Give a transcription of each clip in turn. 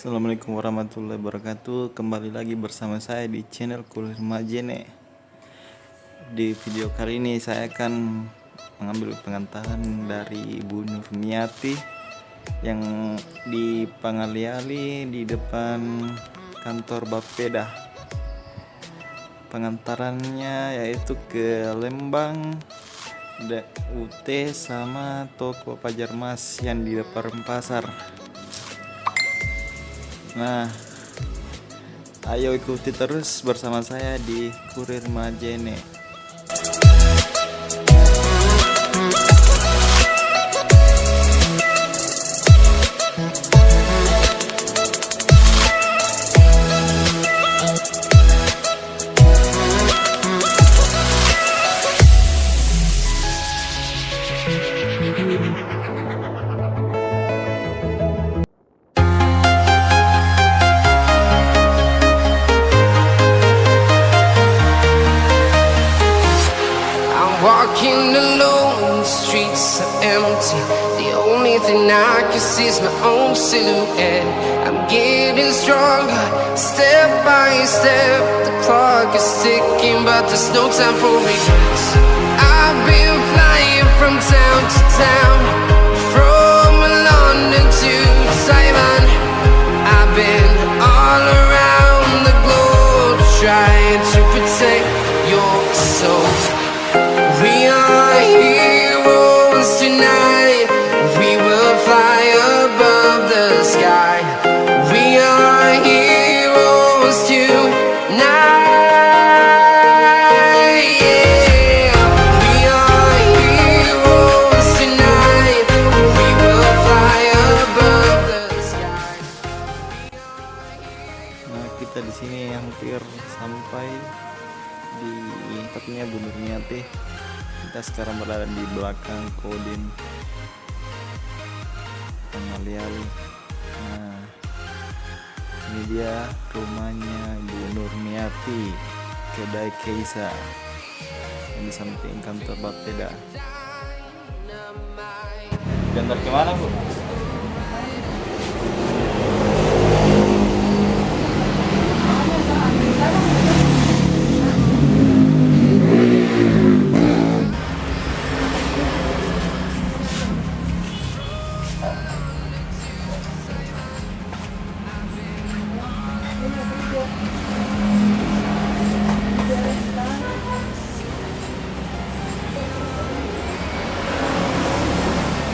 Assalamualaikum warahmatullahi wabarakatuh. Kembali lagi bersama saya di channel Kulir Majene. Di video kali ini saya akan mengambil pengantaran dari Ibu Nurmiati yang di Pangaliali di depan kantor Bapeda. Pengantarannya yaitu ke Lembang, UT sama toko Pajar Mas yang di depan pasar. Nah, ayo ikuti terus bersama saya di Kurir Majene. Walking alone, the streets are empty. The only thing I can see is my own silhouette. I'm getting stronger, step by step. The clock is ticking, but there's no time for regrets. I've been flying from town to town, from London to Taiwan. I've been all around the globe, trying to protect your soul. We are heroes tonight. We will fly above the sky. We are heroes tonight. Yeah. We are heroes tonight. We will fly above the sky. Nah, kita di sini hampir sampai di tempatnya Bu Nurmiati. Kita sekarang berada di belakang Kodim Pangaliali. Nah, ini dia rumahnya Bu Nurmiati, kedai Keisa yang di samping kantor Bapeda. Diantar kemana, Bu?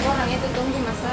Orang itu tunggu masa.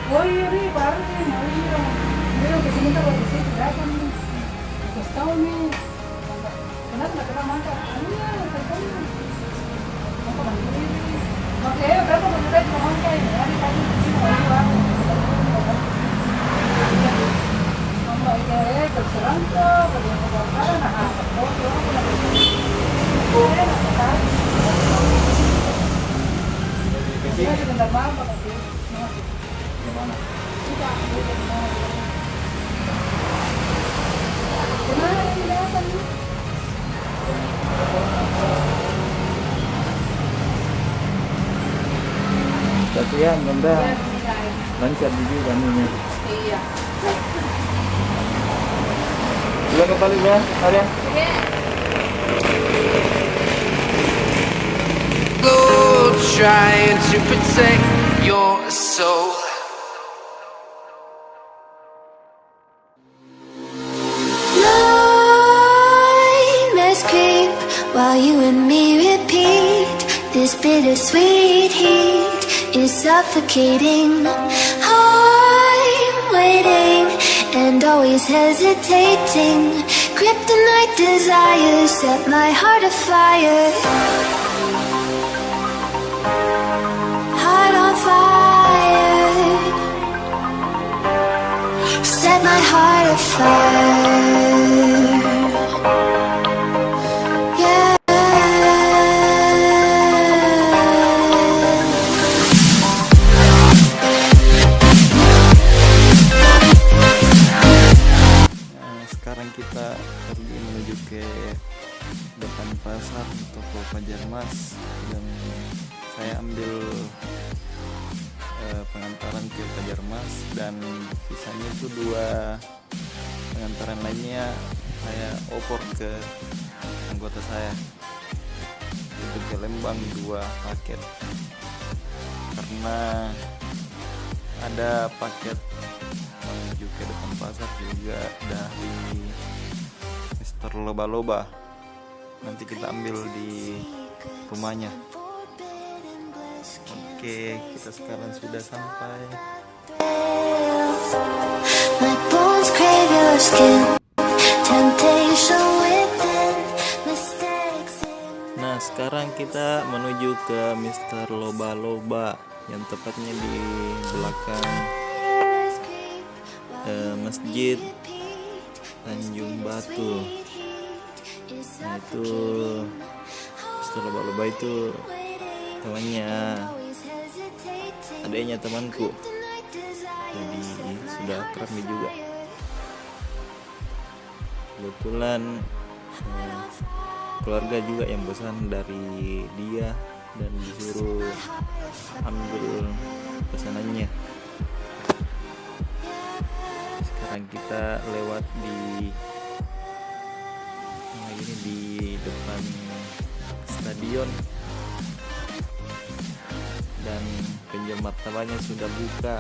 Oh iya, baru sih, mau dia kesini tuh di situ berapa nih? Terus tahu nih, kenapa nggak pernah makan? Iya, terus apa lagi? Oke, berapa banyak tadi mau makan? Ya, di tadi di sini lagi baru. Mama iya, terserang tuh, bagaimana nah, apa? Oh, aku lagi. Oh, enak sekali. Dia sebentar apa tapi Gimana? tidak kemana yang datang nih? Kasihan benda Ya, menilai. lancar juga nih. Iya. Dua kembali ya, Arya. Go trying to protect your soul. Nightmares creep while you and me repeat. This bittersweet heat is suffocating. I'm waiting and always hesitating. Kryptonite desires set my heart afire. Heart on fire. Set my heart afire. Yeah. Sekarang kita pergi menuju ke depan pasar toko Fajar Mas dan saya ambil pengantaran ke Fajar Mas dan sisanya itu 2 pengantaran lainnya saya opor ke anggota saya itu ke Lembang 2 paket karena ada paket menuju ke depan pasar juga dari Mr. Loba-Loba. Nanti kita ambil di rumahnya. Oke, kita sekarang sudah sampai. My bones crave your skin. Temptation within. Mistakes in Nah, sekarang kita menuju ke Mr. Loba-Loba yang tepatnya di belakang Masjid Tanjung Batu. Nah, itu Mr. Loba-Loba itu temannya adanya temanku, jadi sudah akrab juga. Kebetulan keluarga juga yang pesan dari dia dan disuruh ambil pesanannya. Sekarang kita lewat di ini di depan stadion dan penjual martabaknya sudah buka.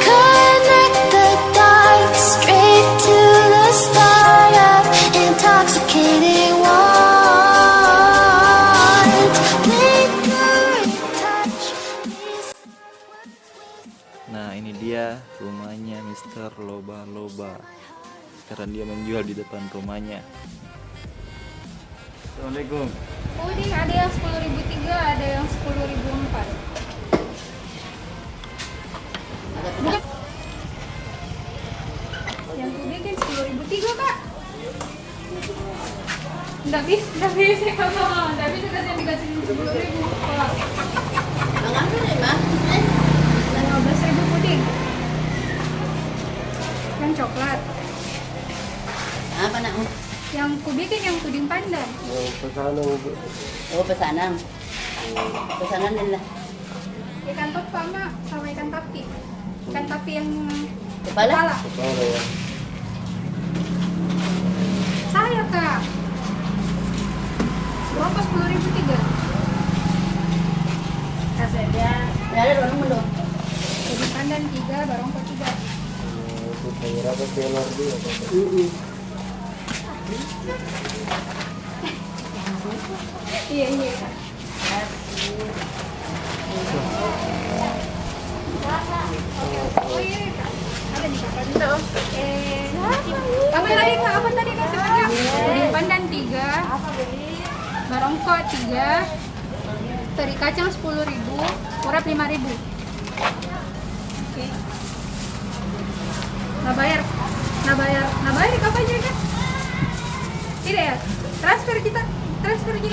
connect the dots straight to the start of intoxicating want. Lingering touch. Nah, ini dia rumahnya Mr. Loba-Loba. Sekarang dia menjual di depan rumahnya. Assalamualaikum. Puding ada yang 10.003, ada yang 10.004. Bukan. Yang puding kan 10.003 kak. Nggak bisa nggak bisa kasih yang dikasih 10.000 Pak. Mengambil lima, 15.000 puding. Yang coklat. apa nak? Yang kubikin yang puding pandan. Oh pesanan, pesanan dan lah. Ikan topa mak sama ikan tapi. Ikan tapi yang Kepala? Saya kak. Berapa 10.003? Kasih dia. Ada orang belum? Puding pandan 3, barongko 3. Iya kak. barongko 3, teri kacang 10.000, urap 5.000. Oke. Nah bayar kapan juga? Tidak ya? Transfer kita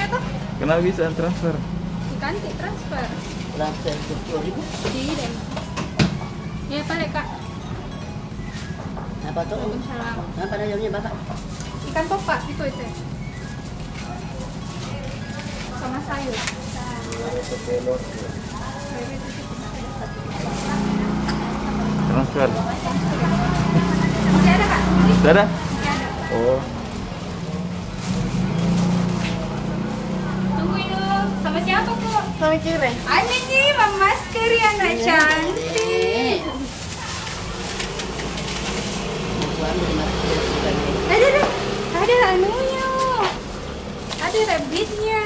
tuh? Kenapa bisa transfer? Ikan transfer. Transfer 10.000. Tidak. Ya balik kak. Apa tuh? Waalaikumsalam. Apa namanya Bapak? Ikan topak itu. Sama sayur. Transfer. Masih ada kak? Sudah ada? Masih ada. Oh. Tungguin dulu. Sama siapa kok? Sama Cire. Ada nih Mama Skeri anak cantik. Ada anunya. Ada rabbitnya.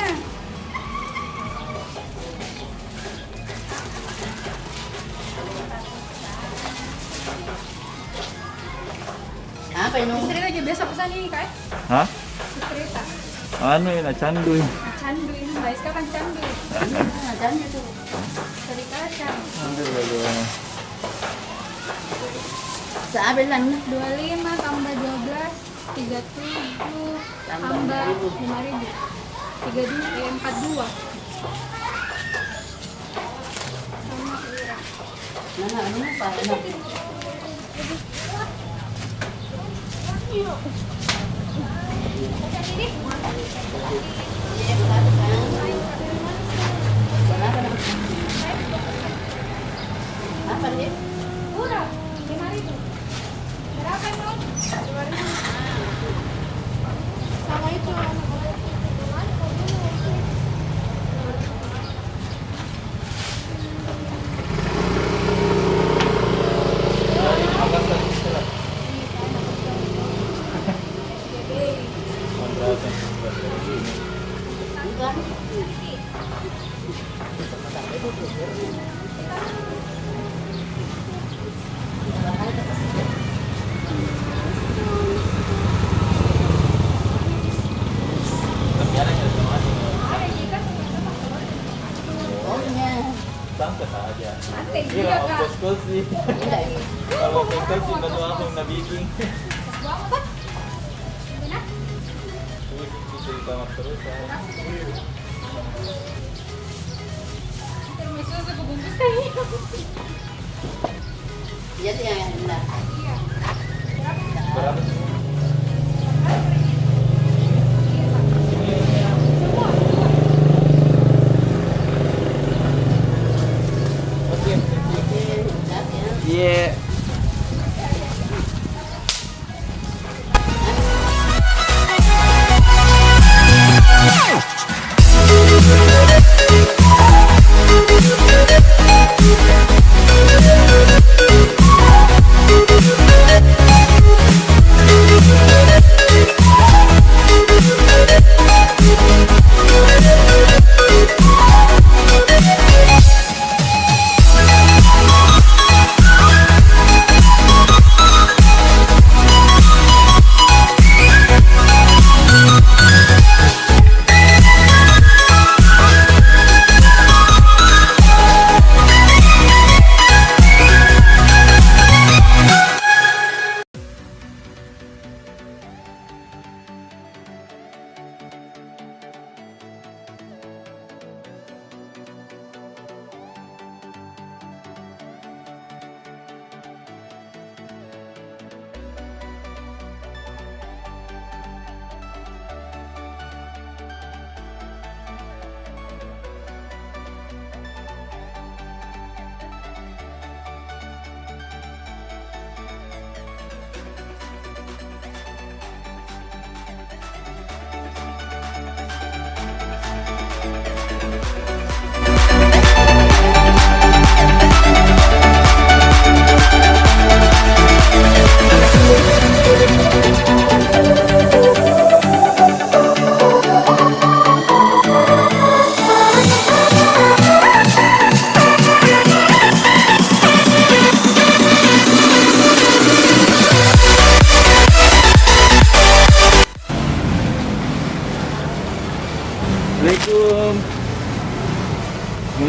Apa ini? Istri aja besok pesan ini kak. Hah? Istri tak. Anu ya, candu. Candu ini Mbak Iska kan candu. Adanya tuh. Teri kacang. Aduh. Seabelan. 25 tambah 12 37 tambah 5.000. 42. Sama kurang. Mana anu apa? Apa nih? Murah, 5.000. Berapa dong? 2.000. Sama itu. Santai aja. Santai Iya, juga kak. ongkos sih. Kalau ongkos sih baru langsung nabiking. Buang apa? Benar? Terus bisa ditambah terus. Termisu aku bungkus kayaknya. Jadi yang enak. Iya. Berapa sih? Iya.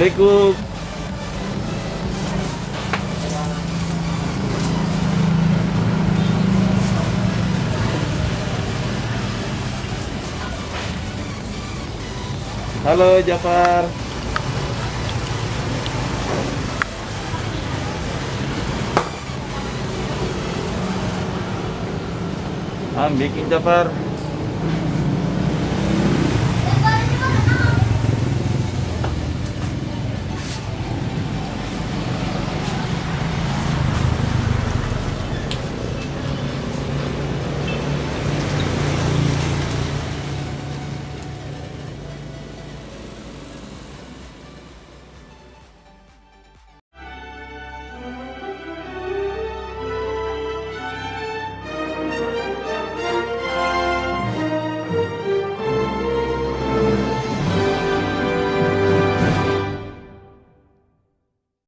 Assalamualaikum. Halo Jafar. Bikin Jafar.